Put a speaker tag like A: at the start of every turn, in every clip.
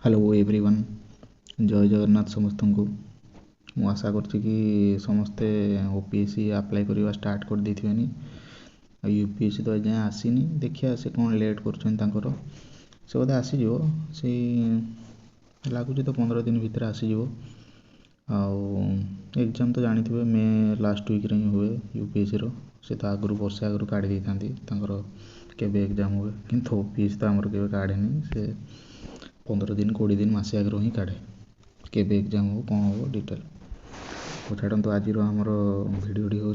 A: Hello everyone. जय जगन्नाथ समस्त को। मु आशा करछि कि समस्ते ओपीएससी अप्लाई करवा स्टार्ट कर देथिबेनी। यूपीएससी तो अजाएं आसीनी, देखिया से कौन लेट कर से बोधे आसीजिवो से लगुच तो 15 दिन भितर आसीजिवो। एग्जाम तो जानी थे मे लास्ट वीक ही हुए यूपीएससी रो। से तो आगु वर्षे आगु काढ़ी देता केबे एग्जाम हुए, किंतु ओपीएससी तो आमर केबे काढ़ेनी। से 15 दिन 20 दिन मसे आगे ही काढ़े केबे एग्जाम हो कौन हो डिटेल तो छाड़ू। आज आमर भिडियोटी हूँ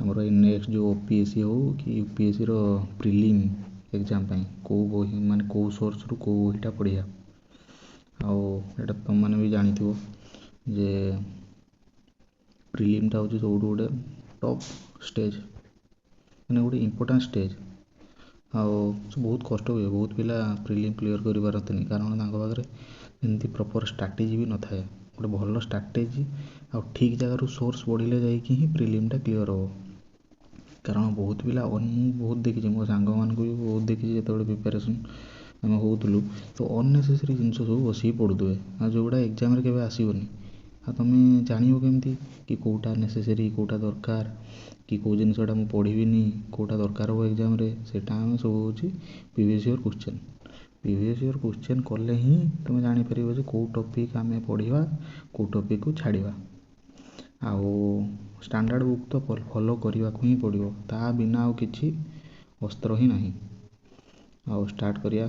A: आमर नेक्स्ट जो ओपीएससी हो कि यूपीएससी रो प्रिलिम एग्जाम कौ बही माने कौ सोर्स रु कौ बहीटा पढ़िया। आउ तुम मैंने भी जानी जे प्रिलिमटा हूँ सब गोटे टॉप स्टेज मैंने गोटे इम्पोर्टाट स्टेज। बहुत कष्ट हुए, बहुत पिला प्रिलिम क्लियर कर पारती कारण पाखे एमती प्रॉपर स्ट्राटेजी भी न थाए। गोटे भल स्ट्राटेजी आ ठीक जगार सोर्स बढ़िले जाकि ही प्रिलिमटा क्लियर हो। कारण बहुत पिला बहुत देखी मो सांग मान भी बहुत देखी जो प्रिपेरेसन आम होलु तो अननेसेसरी जिन सब बसिक पढ़ुए आ जोड़ा एग्जाम के आसबनी। तुम जान केमती कि कौटा नेसेसरी कौटा दरकार कि कौ जिनसा मुझे पढ़ी कौटा दरकार हो एग्जाम सेटा आम सब हूँ previous year question. Previous year question कले ही तुम जापर कौ टॉपिक आम पढ़ा कौ टॉपिक को छाड़ा। आउ स्टैंडर्ड बुक तो फॉलो करने को ही पड़ो, ता बिना आउ किसी अस्त्र ही नहीं। आउ स्टार्ट करिया।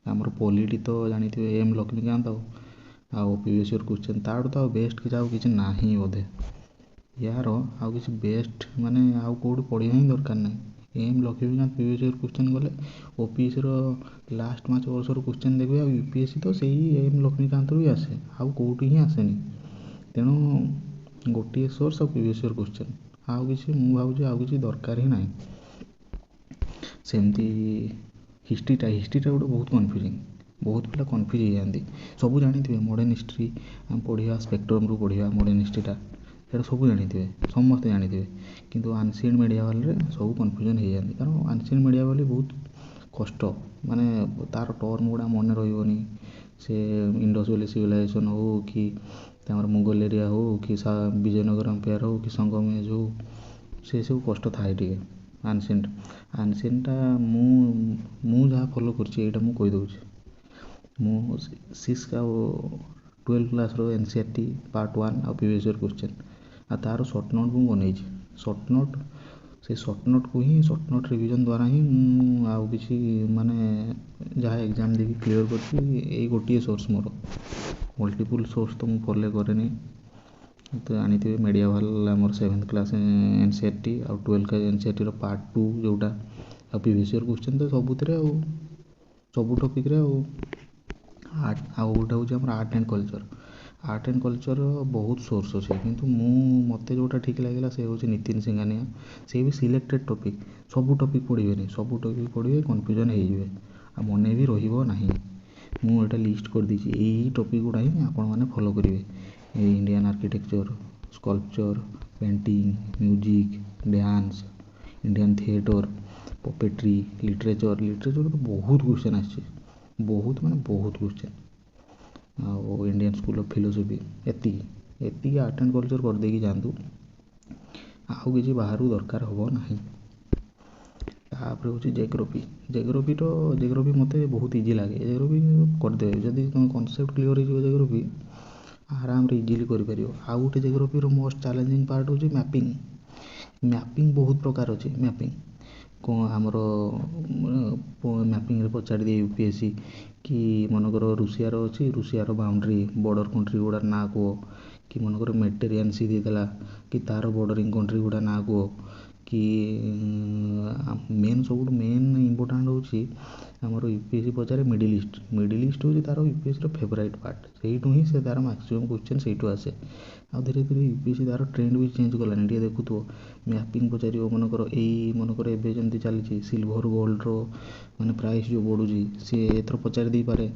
A: आमर पॉलिटी तो जानी थे एम लक्ष्मीकांत आउ प्रीवियस ईयर क्वेश्चन ताड़ू तो बेस्ट किसी ना बोधे यार आउ किसी बेस्ट माने आउ कौट पढ़ा ही दरकार ना। M Laxmikanth previous year question गले ओपीएससी रो लास्ट 5 वर्ष क्वेश्चन देखिए आ यूपीएससी तो सही एम लक्ष्मीकांत भी आसे आउ कौटी ही आसेनी। तेणु गोटे सोर्स और प्रीवियस ईयर क्वेश्चन आउ किसी मु भावुँ आउ किसी दरकार ही ना। सेमती हिस्ट्रीटा गोटे बहुत कन्फ्यूजिंग, बहुत पिला कन्फ्यूज हो जाती। सब जानी थे मॉडर्न हिस्ट्री आम पढ़ा स्पेक्ट्रम रू पढ़ा मॉडर्न हिस्ट्रीटा ये सब जानी थे समस्ते जानी थे, किंतु एंशिएंट मेडिएवल सब कन्फ्यूजन हो जाती। कारण एंशिएंट मेडिएवल बहुत कष्ट माने तार टर्म गुड़ा मन रही से इंडस वैली सिविलाइजेशन हो कि मुगल एरिया हो कि विजयनगर एम्पायर हो कि संगमेज हो से सब कष्ट थाए टे। एनसीएंटा मु जहाँ फॉलो कर कहीदे मु 6 आ 12 क्लास रो एनसीईआरटी पार्ट 1 आ प्रीवियस ईयर क्वेश्चन आ तार सर्ट नोट मुझे बनई सर्ट नोट से सर्ट नोट को ही सर्ट नोट रिविजन द्वारा ही आउ किसी माने जहाँ एग्जाम देखी क्लियर कर गोटे सोर्स मोर मल्टीपल सोर्स तो मुझे फॉलो कैनि। तो जानी थे मेडिएवल आमर 7th क्लास एनसीईआरटी आ 12 क्लास एनसीईआरटी रो पार्ट 2 जोटा आ प्रीवियस ईयर क्वेश्चन तो सबुतिर सब टॉपिक रे आर्ट आउ गोटे हूँ art and culture. Art and culture बहुत सोर्स अच्छे किंतु मते जोटा ठीक लगे से हूँ नितिन सिंघानिया से भी सिलेक्टेड टॉपिक सब टॉपिक पढ़े सब टॉपिक पढ़े कन्फ्यूजन हो मन भी रहा। मुझे लिस्ट कर दीची यही टॉपिक गुड़ा ही आपण मैंने फॉलो करेंगे। Indian architecture sculpture painting music dance Indian theatre puppetry literature literature तो बहुत क्वेश्चन आसे बहुत माने बहुत क्वेश्चन। आउ इंडियन स्कूल ऑफ फिलोसफी एति आर्ट एंड कल्चर कर देकी जातु आउ किसी बाहर दरकार हम ना। तापर हूँ जेग्रोफी मत बहुत इजी लगे जेग्रोफी करदे जदि तुम कनसेप्ट क्लियर हो जेग्रोफी आराम रे इजिली कर। आउ गोटे जेग्रोफी मोस्ट चैलेंजिंग पार्ट हूँ मैपिंग। मैपिंग बहुत प्रकार अच्छे मैपिंग कौन आमर मैपिंग पचार दिए यूपीएससी कि मनकर रुषियार अच्छी रुषियार बाउंड्री बॉर्डर कंट्री गुड़ा ना कह कि मनकर मेडिटेरियन सी देदेला कि तार बॉर्डरिंग कंट्री गुड़ा ना कह कि मेन सब मेन इम्पोर्टाट हूँ आमर यूपीएससी पचारे मिडिल ईस्ट हूँ तार यूपीएससी फेवराइट पार्ट से ही से तार मैक्सिमम क्वेश्चन से आसे। आ धीरे धीरे यूपीएससी तार ट्रेंड भी चेंज कलानी टे देखु मैपिंग पचार मनकर एवं जमी चली सिल्वर गोल्ड रो माने प्राइस जो बढ़ुची सी एथर पचार दे पारे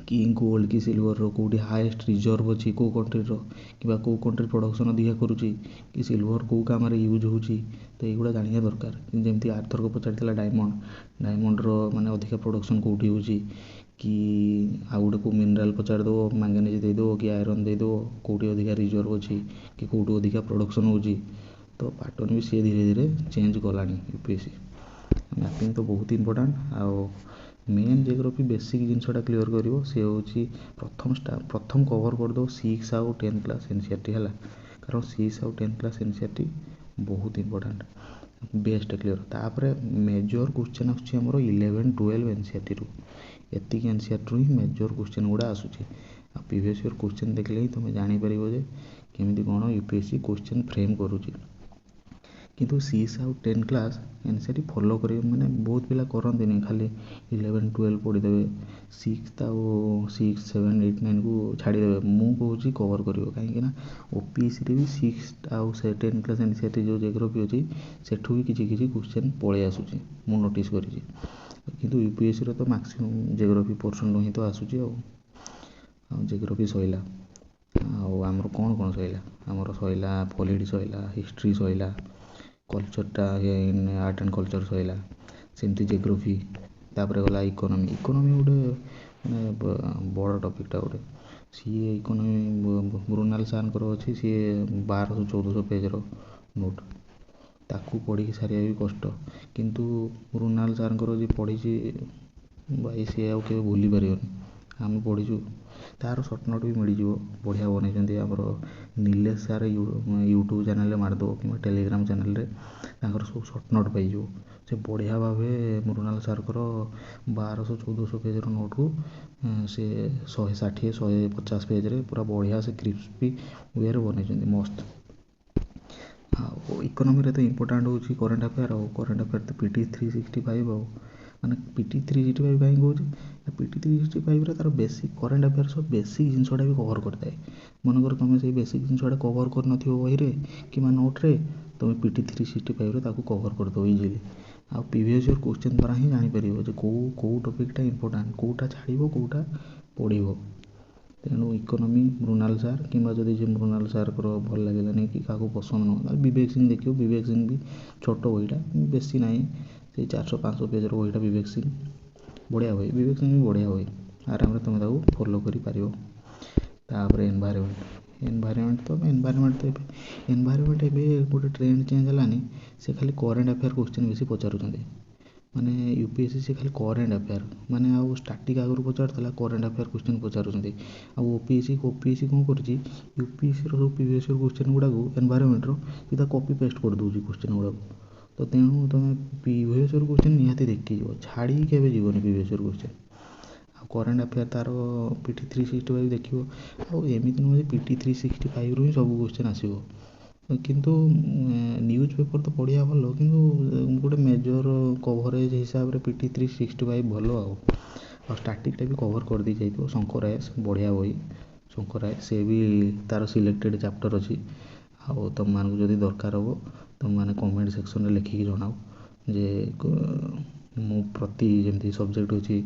A: कि गोल्ड कि सिल्वर कौटी हाएस्ट रिजर्व अच्छी कौ कंट्री कि कौ कंट्री प्रोडक्शन अधिका करुच्ची कि सिल्वर कौ काम यूज होची तो युवा जाना दरकार जमी आरथरक पचार डायमंड डायमंड माने अधिका प्रोडक्शन कौटी होची कि आउ गोटे को मिनराल पचार दो मैंगनीज देदेव कि आयरन देदेव कौटी अधिका रिजर्व अच्छी कि कौटू अधिका प्रोडक्शन होची तो पैटर्न भी सी धीरे धीरे चेंज गलानी यूपीएससी मैपिंग तो बहुत इंपोर्टाट आउ मेन जियोग्राफी बेसिक जिनसा क्लीयर कर सी हूँ प्रथम कवर करदे 6 आउ 10 क्लास एनसीईआरटी है कारण 6 आउ 10 क्लास एनसीईआरटी बहुत इंपोर्टाट बेस्ट क्लीयर तापर मेजर क्वेश्चन आमर 11 12 एनसीईआरटी रू एतिक एनसीईआरटी रू ही मेजर क्वेश्चन गुड़ा आसूची आ प्रीवियस ईयर क्वेश्चन देखले ही तुम जापर जे केमी कौन यूपीएससी क्वेश्चन फ्रेम करुच्ची किंतु 6 आउ 10 क्लास एनसीईआरटी फॉलो कर मैंने बहुत पिला करते खाली 11 12 पढ़ीदेवे 6 आउ 6 7 8 9 को छाड़ीदेवे मु कहूँ कवर कर कहीं ओपीएससी भी 6 आउ 10 क्लास एनसीईआरटी जो जियोग्राफी अच्छी सेठू भी किसी क्वेश्चन पलि आसूची मु नोटिस करी किंतु यूपीएससी तो मैक्सिमम जियोग्राफी पोर्सन ही तो आसूची जियोग्राफी सैला आमर कौन कौन सैला आमर सैला पॉलिटी सैला हिस्ट्री सैला कल्चरटा आर्ट एंड कल्चर सैला सेमती जियोग्राफी तापर गला इकोनॉमी इकोनॉमी गोटे बड़ टपिकटा गोटे सी इकोनॉमी मृणाल सार अच्छी सी 1200-1400 पेजर नोट ताकू पढ़ी सारिया भी कष्ट किंतु मृणाल सार जी पढ़ी भाई सी आउ के भूली पार आम पढ़ीचु तार सर्ट नोट भी मिल जाव बढ़िया बनई आमर नीलेश सार यूट्यूब चैनल मारदेव कि टेलीग्राम चैनल सब सर्ट नोट पाई से बढ़िया भाव मृणाल सार 1200-1400 पेजर नोट को से 160-150 पेज पूरा बढ़िया से क्रिस्पी वे बनई मस्त इकोनॉमी तो इंपोर्टाट हूँ करेन्ट अफेयर करेन्ट अफेयर तो पीटी 365 माने पीटी 365 कहीं कौन पीटी 365 तार बेसिक करेन्ट अफेयर सब बेसिक जिनसा भी कवर करता है मनकर तुम से बेसिक जिनसा कवर कर बही कि नोट्रे तुम पीटी 365 कवर करदेव इजिली आ प्रीवियस ईयर क्वेश्चन द्वारा ही जापर कौ टपिकटा इंपोर्टाट कौटा छाड़ कौटा पढ़ तेणु इकोनॉमी मृणाल सार कि जब मृणाल सार भल लगे कि क्या पसंद न विवेक सिंह देखिए विवेक सिंह भी छोट बहीटा बेसी ना से 400-500 पेजर बहीटा विवेक सिंह बढ़िया बही विवेक सिंह भी बढ़िया बही आराम तुम फॉलो कर एनवायरनमेंट तो एनवायरनमेंट गोटे ट्रेंड चेंज है से खाली करेन्ट अफेयर क्वेश्चन बेसी पचारूँ माने यूपीएससी से खाली करेन्ट अफेयर माने आउ स्टाटिक आगु पचार करेन्ट अफेयर क्वेश्चन पचारूँ ओपीएससी कौन कर यूपीएससी सब प्रीवियस ईयर क्वेश्चन गुड़ा एनवायरनमेंट सीधा कॉपी पेस्ट कर दूसरी क्वेश्चन गुड़ा तो तेणु तुम प्रीवियस ईयर क्वेश्चन निहाती देखी छाड़ी के जीवन previous year question current affair तार पीटी 365 देखिए एमती नुहे पीटी 365 रू ही सब क्वेश्चन आसो किंतु न्यूज पेपर तो पढ़िया भल किंतु गोटे मेजर कवरेज हिसाब से पीटी 365 भल आ स्टाटिकटा भी कवर कर दी जाइए शंकर राय बढ़िया बही शंकर राय से भी तार सिलेक्टेड चैप्टर अच्छी आउ तुम मानक जदि दरकार हो तुम मैंने कमेंट सेक्शन में लिखिकी जनाओ जे मु प्रति जमी सब्जेक्ट अच्छी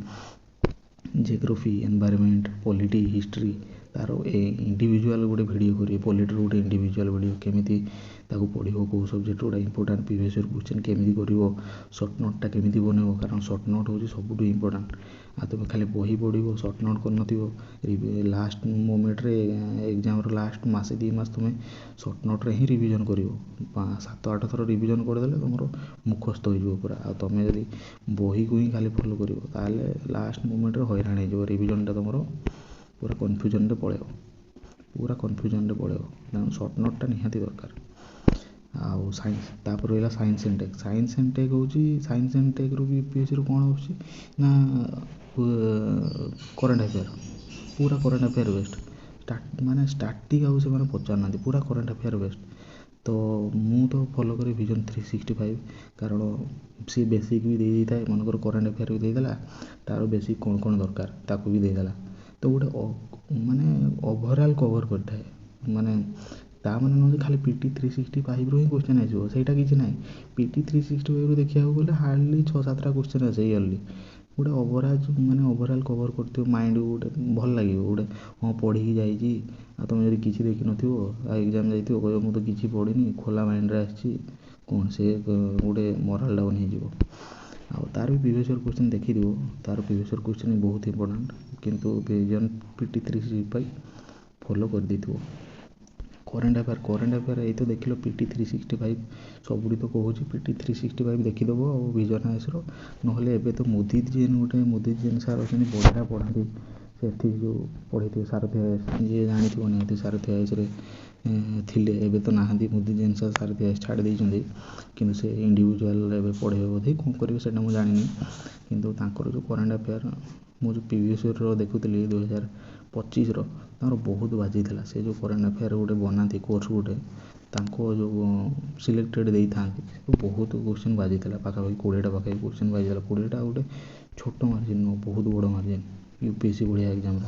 A: जियोग्राफी एनवायरनमेंट पॉलिटी हिस्ट्री तार इंडिविजुअल गोटे वीडियो करिए पॉलिटी गोटे इंडिविजुअल वीडियो केमी पढ़ कौ सब्जेक्ट गुड़ा इंपोर्टाट प्रीवियस ईयर क्वेश्चन केमी कर सर्ट नोटा केमी बनइब कारण सर्ट नोट हूँ सब इंपोर्टाट आ तुम खाली बही पढ़ सर्ट नोट कर लास्ट मोमेंट एग्जाम लास्ट मसे 2 मास तुम सर्ट नोट्रे ही रिविजन कर 7-8 थर रिविजन करदे तुम मुखस्त हो पूरा आ तुम जब बही को ही खाली फॉलो कर लास्ट मोमेंट हैरान हो रिविजनटा तुम पूरा कन्फ्यूजन पलैब तेणु सर्ट नोटा निहाती दरकार आउ साइंस तापर रहा साइंस एंड टेक हूँ साइंस एंड टेक रू यूपीएससी कौन हो करेन्ट अफेयर पूरा करेन्ट अफेयर बेस्ट माने स्टाटिक आउ से पचार ना पूरा करेन्ट अफेयर बेस्ट तो मु तो फॉलो करी विजन 365 कारण सी बेसिक भी दे था मनकर करेन्ट अफेयर भी देदेला तार बेसिक कौन कौन दरकार ताकू भी देदेला तो गोटे माने ओवरऑल कवर करता है माने ता माने नुहे खाली पीटी 365 रू ही क्वेश्चन आसो सेटा किसी ना पीटी 365 रू देखा गले हार्डली 6-7टा क्वेश्चन आसे इयरली ଗୋଟେ ଓଭରାଲ୍ କଭର୍ କରିଥିବ ମାଇଣ୍ଡକୁ, ଗୋଟେ ଭଲ ଲାଗିବ, ଗୋଟେ ହଁ ପଢ଼ିକି ଯାଇଛି। ଆଉ ତୁମେ ଯଦି କିଛି ଦେଖିନଥିବ ଆଉ ଏକ୍ଜାମ୍ ଯାଇଥିବ କହିବ ମୁଁ ତ କିଛି ପଢ଼ିନି, ଖୋଲା ମାଇଣ୍ଡରେ ଆସିଛି, କ'ଣ ସେ ଗୋଟେ ମୋରାଲ୍ ଡାଉନ୍ ହେଇଯିବ। ଆଉ ତାର ବି ପ୍ରିଭିୟସ୍ ଇୟର୍ କ୍ୱେଶ୍ଚନ୍ ଦେଖିଥିବ, ତାର ପ୍ରିଭିୟସ୍ ଇୟର୍ କ୍ୱେଶ୍ଚନ୍ ବହୁତ ଇମ୍ପୋର୍ଟାଣ୍ଟ, କିନ୍ତୁ PT365 ଫଲୋ କରିଦେଇଥିବ। କରେଣ୍ଟ ଆଫେୟାର୍ ଏଇ ତ ଦେଖିଲ PT365, ସବୁଠି ତ କହୁଛି PT365 ଦେଖିଦେବ ଆଉ ଭିଜନ୍ ଆଇଏସ୍ର। ନହେଲେ ଏବେ ତ ମୋଦି ଜେନ୍ ସାର୍ ଅଛନ୍ତି, ବଢ଼ିଆ ପଢ଼ାନ୍ତି। ସେଠି ଯେଉଁ ପଢ଼ିଥିବେ ସାରଥି ଆଇଏସ୍, ଯିଏ ଜାଣିଥିବ ନିହାତି ସାରଥି ଆଇଏସ୍ରେ ଥିଲେ, ଏବେ ତ ନାହାନ୍ତି ମୋଦି ଜେନ୍ ସାର୍, ସାରଥି ଆଇଏସ୍ ଛାଡ଼ି ଦେଇଛନ୍ତି। କିନ୍ତୁ ସେ ଇଣ୍ଡିଭିଜୁଆଲ୍ ଏବେ ପଢ଼େଇବେ ବୋଧେ, କ'ଣ କରିବେ ସେଇଟା ମୁଁ ଜାଣିନି। କିନ୍ତୁ ତାଙ୍କର ଯେଉଁ କରେଣ୍ଟ ଆଫେୟାର୍, ମୁଁ ଯେଉଁ ପ୍ରିଭିୟସ୍ ଇୟର୍ର ଦେଖୁଥିଲି 2025ର, ତାଙ୍କର ବହୁତ ବାଜିଥିଲା। ସେ ଯେଉଁ କରେଣ୍ଟ ଆଫେୟାର୍ ଗୋଟେ ବନାନ୍ତି କୋର୍ସ ଗୋଟେ, ତାଙ୍କ ଯେଉଁ ସିଲେକ୍ଟେଡ଼୍ ଦେଇଥାନ୍ତି, ବହୁତ କ୍ୱେଶ୍ଚନ୍ ବାଜିଥିଲା, ପାଖାପାଖି 20ଟା ପାଖାପାଖି କ୍ୱେଶ୍ଚନ୍ ବାଜିଥିଲା। 20ଟା ଗୋଟେ ଛୋଟ ମାର୍ଜିନ୍ ନୁହଁ, ବହୁତ ବଡ଼ ମାର୍ଜିନ୍ UPSC ଭଳିଆ ଏକ୍ଜାମ୍ର।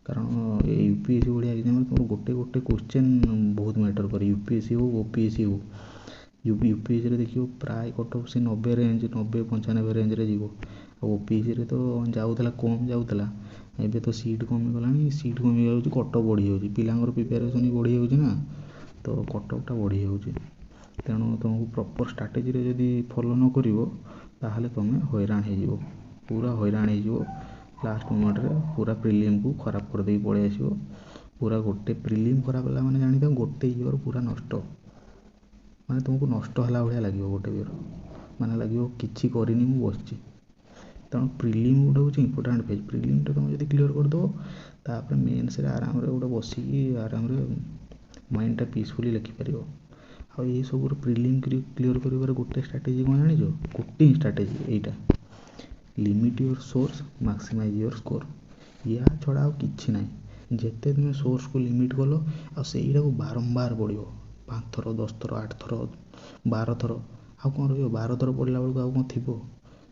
A: କାରଣ ଏ UPSC ଭଳିଆ ଏକ୍ଜାମ୍ରେ ତୁମର ଗୋଟେ କ୍ୱେଶ୍ଚନ୍ ବହୁତ ମ୍ୟାଟର୍ କରେ। UPSC ହଉ OPSC ହଉ, UPSCରେ ଦେଖିବ ପ୍ରାୟ କଟ୍ ଅଫ୍ ସେ 90 ରେଞ୍ଜ, 90-95 ରେଞ୍ଜରେ ଯିବ। ଆଉ OPSCରେ ତ ଯାଉଥିଲା, କମ୍ ଯାଉଥିଲା। ଏବେ ତ ସିଟ୍ କମିଗଲାଣି, ସିଟ୍ କମିଯାଉଛି, କଟ୍ ଅଫ୍ ବଢ଼ିଯାଉଛି, ପିଲାଙ୍କର ପ୍ରିପାରେସନ୍ ବଢ଼ିଯାଉଛି ନା, ତ କଟ୍ ଅଫ୍ଟା ବଢ଼ିଯାଉଛି। ତେଣୁ ତୁମକୁ ପ୍ରପର୍ ଷ୍ଟ୍ରାଟେଜିରେ ଯଦି ଫଲୋ ନ କରିବ, ତାହେଲେ ତୁମେ ହଇରାଣ ହେଇଯିବ, ପୁରା ହଇରାଣ ହେଇଯିବ। ଲାଷ୍ଟ ମୋମେଣ୍ଟରେ ପୁରା ପ୍ରିଲିମ୍କୁ ଖରାପ କରିଦେଇକି ପଳେଇ ଆସିବ। ପୁରା ଗୋଟେ ପ୍ରିଲିମ୍ ଖରାପ ହେଲା ମାନେ ଜାଣିଥାଅ ଗୋଟେ ଇୟର୍ ପୁରା ନଷ୍ଟ। ମାନେ ତୁମକୁ ନଷ୍ଟ ହେଲା ଭଳିଆ ଲାଗିବ ଗୋଟେ ଇୟର୍, ମାନେ ଲାଗିବ କିଛି କରିନି, ମୁଁ ବସିଛି। ତେଣୁ ପ୍ରିଲିମ୍ ଗୋଟେ ହେଉଛି ଇମ୍ପୋର୍ଟାଣ୍ଟ ଫେଜ୍। ପ୍ରିଲିମ୍ଟା ତୁମେ ଯଦି କ୍ଲିୟର୍ କରିଦେବ, ତାପରେ ମେନ୍ସରେ ଆରାମରେ ଗୋଟେ ବସିକି ଆରାମରେ ମାଇଣ୍ଡଟା ପିସ୍ଫୁଲି ଲେଖିପାରିବ। ଆଉ ଏଇସବୁର ପ୍ରିଲିମ୍ କ୍ଲିୟର୍ କରିବାର ଗୋଟେ ଷ୍ଟ୍ରାଟେଜି କ'ଣ ଜାଣିଛ? ଗୋଟେ ହିଁ ଷ୍ଟ୍ରାଟେଜି ଏଇଟା, limit your source, maximise your score. ୟା ଛଡ଼ା ଆଉ କିଛି ନାହିଁ। ଯେତେ ତୁମେ ସୋର୍ସକୁ ଲିମିଟ୍ କଲ, ଆଉ ସେଇଟାକୁ ବାରମ୍ବାର ପଢ଼ିବ, 5 ଥର, 10 ଥର, 8 ଥର, 12 ଥର, ଆଉ କ'ଣ ରହିବ? 12 ଥର ପଢ଼ିଲା ବେଳକୁ ଆଉ କ'ଣ ଥିବ?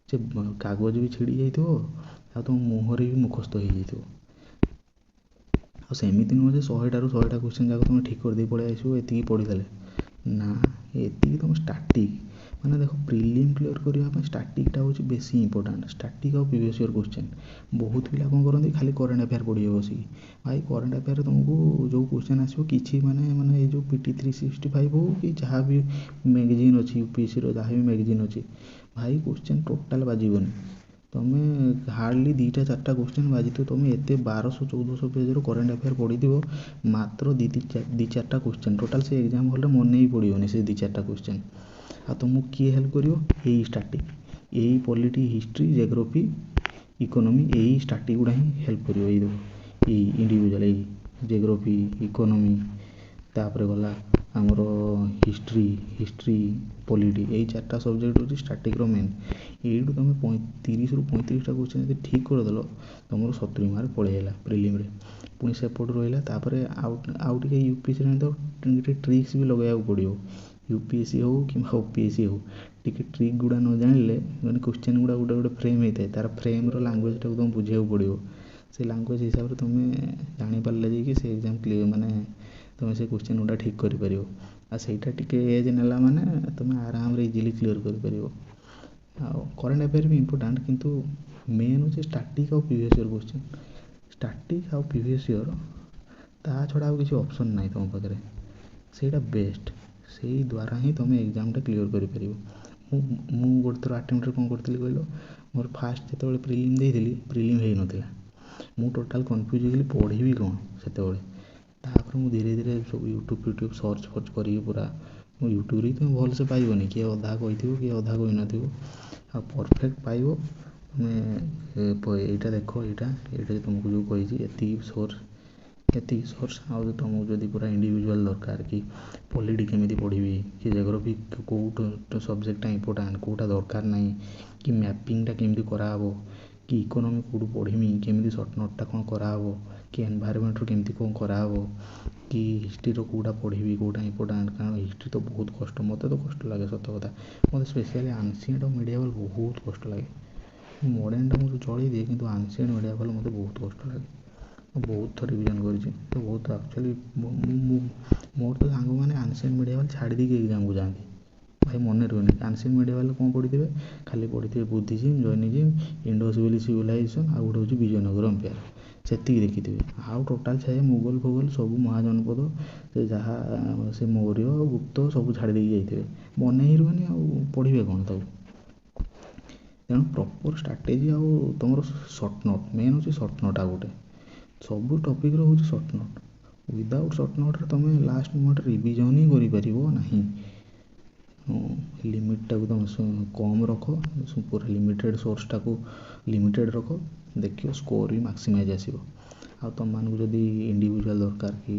A: ସେ କାଗଜ ବି ଛିଡ଼ି ଯାଇଥିବ, ଆଉ ତୁମ ମୁହଁରେ ବି ମୁଖସ୍ଥ ହେଇଯାଇଥିବ। ଆଉ ସେମିତି ନୁହଁ ଯେ 100ଟାରୁ 100ଟା କ୍ୱେଶ୍ଚନ୍ ଯାକ ତୁମେ ଠିକ୍ କରିଦେଇ ପଳେଇ ଆସିବ ଏତିକି ପଢ଼ିଦେଲେ। ନା, ଏତିକି ତୁମ ଷ୍ଟାଟିକ୍, ମାନେ ଦେଖ ପ୍ରିଲିମ୍ କ୍ଲିୟର୍ କରିବା ପାଇଁ ଷ୍ଟାଟିକ୍ଟା ହେଉଛି ବେଶୀ ଇମ୍ପୋର୍ଟାଣ୍ଟ। ଷ୍ଟାଟିକ୍ ଆଉ ପ୍ରିଭିୟସ୍ ଇୟର୍ କ୍ୱେଶ୍ଚନ୍। ବହୁତ ପିଲା କ'ଣ କରନ୍ତି, ଖାଲି କରେଣ୍ଟ ଆଫେୟାର୍ ପଢ଼ିବେ ବସିକି। ଭାଇ କରେଣ୍ଟ ଆଫେୟାର୍ରେ ତୁମକୁ ଯେଉଁ କ୍ୱେଶ୍ଚନ୍ ଆସିବ କିଛି ମାନେ ଏଇ ଯେଉଁ PT365 ହଉ କି ଯାହା ବି ମ୍ୟାଗାଜିନ୍ ଅଛି, UPSCର ଯାହା ବି ମ୍ୟାଗାଜିନ୍ ଅଛି, ଭାଇ କ୍ୱେଶ୍ଚନ୍ ଟୋଟାଲ୍ ବାଜିବନି। ତୁମେ ହାର୍ଡ଼ଲି 2-4ଟା କ୍ୱେଶ୍ଚନ୍ ବାଜିଥିବ। ତୁମେ ଏତେ 1200-1400 ପେଜ୍ର କରେଣ୍ଟ ଆଫେୟାର୍ ପଢ଼ିଥିବ, ମାତ୍ର 2-4ଟା କ୍ୱେଶ୍ଚନ୍ ଟୋଟାଲ୍ ସେ ଏକ୍ଜାମ୍ ହଲ୍ରେ ମନେ ବି ପଡ଼ିବନି ସେ 2-4ଟା କ୍ୱେଶ୍ଚନ୍। ଆଉ ତୁମକୁ କିଏ ହେଲ୍ପ କରିବ? ଏଇ ଷ୍ଟାଟିକ୍, ଏଇ ପଲିଟି, ହିଷ୍ଟ୍ରି, ଜିଓଗ୍ରାଫି, ଇକୋନୋମି, ଏଇ ଷ୍ଟାଟିକ୍ ଗୁଡ଼ା ହିଁ ହେଲ୍ପ କରିବ। ଏଇ ଇଣ୍ଡିଭିଜୁଆଲ୍, ଏଇ ଜିଓଗ୍ରାଫି, ଇକୋନୋମି, ତାପରେ ଗଲା ଆମର ହିଷ୍ଟ୍ରି, ପଲିଟି, ଏଇ 4ଟା ସବଜେକ୍ଟ ହେଉଛି ଷ୍ଟାଟିକ୍ର ମେନ୍। ଏଇଠୁ ତୁମେ 30ରୁ 35ଟା କ୍ୱେଶ୍ଚନ୍ ଯଦି ଠିକ୍ କରିଦେଲ, ତୁମର 70 ମାର୍କ ପଳେଇଗଲା ପ୍ରିଲିମ୍ରେ। ପୁଣି ସେପଟୁ ରହିଲା, ତାପରେ ଆଉ ଟିକେ UPSCରେ ତ ଟିକେ ଟ୍ରିକ୍ସ ବି ଲଗାଇବାକୁ ପଡ଼ିବ। UPSC ହଉ କିମ୍ବା OPSC ହଉ, ଟିକେ ଟ୍ରିକ୍ ଗୁଡ଼ା ନ ଜାଣିଲେ, ମାନେ କ୍ୱେଶ୍ଚନ୍ ଗୁଡ଼ା ଗୋଟେ ଫ୍ରେମ୍ ହେଇଥାଏ, ତାର ଫ୍ରେମ୍ର ଲାଙ୍ଗୁଏଜ୍ଟାକୁ ତୁମକୁ ବୁଝିବାକୁ ପଡ଼ିବ। ସେ ଲାଙ୍ଗୁଏଜ୍ ହିସାବରେ ତୁମେ ଜାଣିପାରିଲେ ଯାଇକି ସେ ଏକ୍ଜାମ୍ ମାନେ ତୁମେ ସେ କ୍ୱେଶ୍ଚନ୍ ଗୁଡ଼ା ଠିକ୍ କରିପାରିବ। ଆଉ ସେଇଟା ଟିକେ ଏଜ୍ ନେଲା ମାନେ ତୁମେ ଆରାମରେ ଇଜିଲି କ୍ଲିୟର୍ କରିପାରିବ। ଆଉ କରେଣ୍ଟ ଆଫେୟାର୍ ବି ଇମ୍ପୋର୍ଟାଣ୍ଟ, କିନ୍ତୁ ମେନ୍ ହେଉଛି ଷ୍ଟାଟିକ୍ ଆଉ ପ୍ରିଭିୟସ୍ ଇୟର୍ କ୍ୱେଶ୍ଚନ୍। ଷ୍ଟାଟିକ୍ ଆଉ ପ୍ରିଭିୟସ୍ ଇୟର୍, ତା ଛଡ଼ା ଆଉ କିଛି ଅପସନ୍ ନାହିଁ ତୁମ ପାଖରେ। ସେଇଟା ବେଷ୍ଟ, ସେଇ ଦ୍ୱାରା ହିଁ ତୁମେ ଏକ୍ଜାମ୍ଟା କ୍ଲିୟର୍ କରିପାରିବ। ମୁଁ ଗୋଟେ ଥର ଆଟେମ୍ପ୍ଟରେ କ'ଣ କରିଥିଲି କହିଲ, ମୋର ଫାଷ୍ଟ ଯେତେବେଳେ ପ୍ରିଲିମ୍ ଦେଇଥିଲି, ପ୍ରିଲିମ୍ ହେଇନଥିଲା। ମୁଁ ଟୋଟାଲ୍ କନଫ୍ୟୁଜ୍ ହେଇଗଲି ପଢ଼ିବି କ'ଣ ସେତେବେଳେ। ତାପରେ ମୁଁ ଧୀରେ ଧୀରେ ସବୁ ୟୁଟ୍ୟୁବ୍ ସର୍ଚ୍ଚ କରିକି, ପୁରା ୟୁଟ୍ୟୁବ୍ରେ ହିଁ ତୁମେ ଭଲସେ ପାଇବନି, କିଏ ଅଧା କହିଥିବ କିଏ ଅଧା କହିନଥିବ। ଆଉ ପରଫେକ୍ଟ ପାଇବ ତୁମେ। ଏଇଟା ଦେଖ, ଏଇଟା ତୁମକୁ ଯେଉଁ କହିଛି ଏତିକି ସୋର୍ସ, ଆଉ ତୁମକୁ ଯଦି ପୁରା ଇଣ୍ଡିଭିଜୁଆଲ୍ ଦରକାର, କି ପଲିଟି କେମିତି ପଢ଼ିବି, କି ଜିଓଗ୍ରାଫି କେଉଁ ସବଜେକ୍ଟଟା ଇମ୍ପୋର୍ଟାଣ୍ଟ, କେଉଁଟା ଦରକାର ନାହିଁ, କି ମ୍ୟାପିଂଟା କେମିତି କରାହେବ, କି ଇକୋନୋମି କେଉଁଠୁ ପଢ଼ିମି, କେମିତି ସର୍ଟ ନୋଟ୍ଟା କ'ଣ କରାହେବ, କି ଏନଭାୟରମେଣ୍ଟର କେମିତି କ'ଣ କରାହେବ, କି ହିଷ୍ଟ୍ରିର କେଉଁଟା ପଢ଼ିବି, କେଉଁଟା ଇମ୍ପୋର୍ଟାଣ୍ଟ। କାରଣ ହିଷ୍ଟ୍ରି ତ ବହୁତ କଷ୍ଟ, ମୋତେ ତ କଷ୍ଟ ଲାଗେ ସତ କଥା। ମୋତେ ସ୍ପେଶିଆଲି ଆନ୍ସିଏଣ୍ଟ ଆଉ ମିଡ଼ିଆଭାଲ୍ ବହୁତ କଷ୍ଟ ଲାଗେ। ମଡ଼ର୍ଣ୍ଣଟା ମୁଁ ଚଳେଇ ଦିଏ, କିନ୍ତୁ ଆନ୍ସିଏଣ୍ଟ ମିଡ଼ିଆଭାଲ୍ ମୋତେ ବହୁତ କଷ୍ଟ ଲାଗେ। ମୁଁ ବହୁତ ଥର ରିଭିଜନ୍ କରିଛି, ତ ଆକ୍ଚୁଆଲି ମୋର ତ ସାଙ୍ଗମାନେ ଆନ୍ସିଏଣ୍ଟ ମିଡ଼ିଆଭାଲ୍ ଛାଡ଼ି ଦେଇକି ଏକ୍ଜାମ୍କୁ ଯାଆନ୍ତି। ଭାଇ ମନେ ରୁହେନି। ଆନ୍ସିଏଣ୍ଟ ମିଡ଼ିଆବାଲା କ'ଣ ପଢ଼ିଥିବେ, ଖାଲି ପଢ଼ିଥିବେ ବୁଦ୍ଧିଜିମ୍, ଜୈନିଜିମ୍, ଇଣ୍ଡସ୍ ଭ୍ୟାଲି ସିଭିଲାଇଜେସନ୍, ଆଉ ଗୋଟେ ହେଉଛି ବିଜୟନଗର ଏମ୍ପାୟାର, ସେତିକି ଦେଖିଥିବେ। ଆଉ ଟୋଟାଲ୍ ସେ ମୋଗଲ ଫୋଗଲ ସବୁ ମହାଜନପଦ, ସେ ଯାହା ସେ ମୌର୍ଯ୍ୟ ଗୁପ୍ତ ସବୁ ଛାଡ଼ି ଦେଇକି ଯାଇଥିବେ। ମନେ ହିଁ ରୁହେନି, ଆଉ ପଢ଼ିବେ କ'ଣ ତାକୁ। ତେଣୁ ପ୍ରପର୍ ଷ୍ଟ୍ରାଟେଜି ଆଉ ତୁମର ସର୍ଟ ନୋଟ୍, ମେନ୍ ହେଉଛି ସର୍ଟ ନୋଟ୍। ଆଉ ଗୋଟେ ସବୁ ଟପିକ୍ର ହେଉଛି ସର୍ଟ ନୋଟ୍। ୱିଦାଉଟ୍ ସର୍ଟ ନୋଟ୍ରେ ତୁମେ ଲାଷ୍ଟ ମୋମେଣ୍ଟରେ ରିଭିଜନ୍ ହିଁ କରିପାରିବ ନାହିଁ। ଲିମିଟ୍ଟାକୁ ତୁମେ କମ୍ ରଖ, ପୁରା ଲିମିଟେଡ଼ ସୋର୍ସଟାକୁ ଲିମିଟେଡ଼ ରଖ, ଦେଖିବ ସ୍କୋର୍ ବି ମାକ୍ସିମାଇଜ୍ ଆସିବ। ଆଉ ତୁମମାନଙ୍କୁ ଯଦି ଇଣ୍ଡିଭିଜୁଆଲ୍ ଦରକାର କି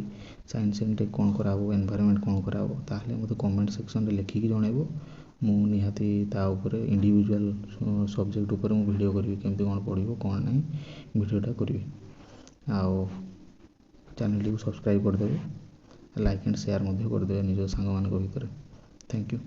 A: ସାଇନ୍ସ ଆଣ୍ଡ ଟେକ୍ କ'ଣ କରାହେବ, ଏନ୍ଭାୟରମେଣ୍ଟ କ'ଣ କରାହେବ, ତାହେଲେ ମୋତେ କମେଣ୍ଟ ସେକ୍ସନରେ ଲେଖିକି ଜଣାଇବ। ମୁଁ ନିହାତି ତା ଉପରେ ଇଣ୍ଡିଭିଜୁଆଲ୍ ସବଜେକ୍ଟ ଉପରେ ମୁଁ ଭିଡ଼ିଓ କରିବି, କେମିତି କ'ଣ ପଢ଼ିବ କ'ଣ ନାହିଁ ଭିଡ଼ିଓଟା କରିବି। ଆଉ ଚ୍ୟାନେଲଟିକୁ ସବସ୍କ୍ରାଇବ୍ କରିଦେବେ, ଲାଇକ୍ ଆଣ୍ଡ ସେୟାର ମଧ୍ୟ କରିଦେବେ ନିଜ ସାଙ୍ଗମାନଙ୍କ ଭିତରେ। Thank you.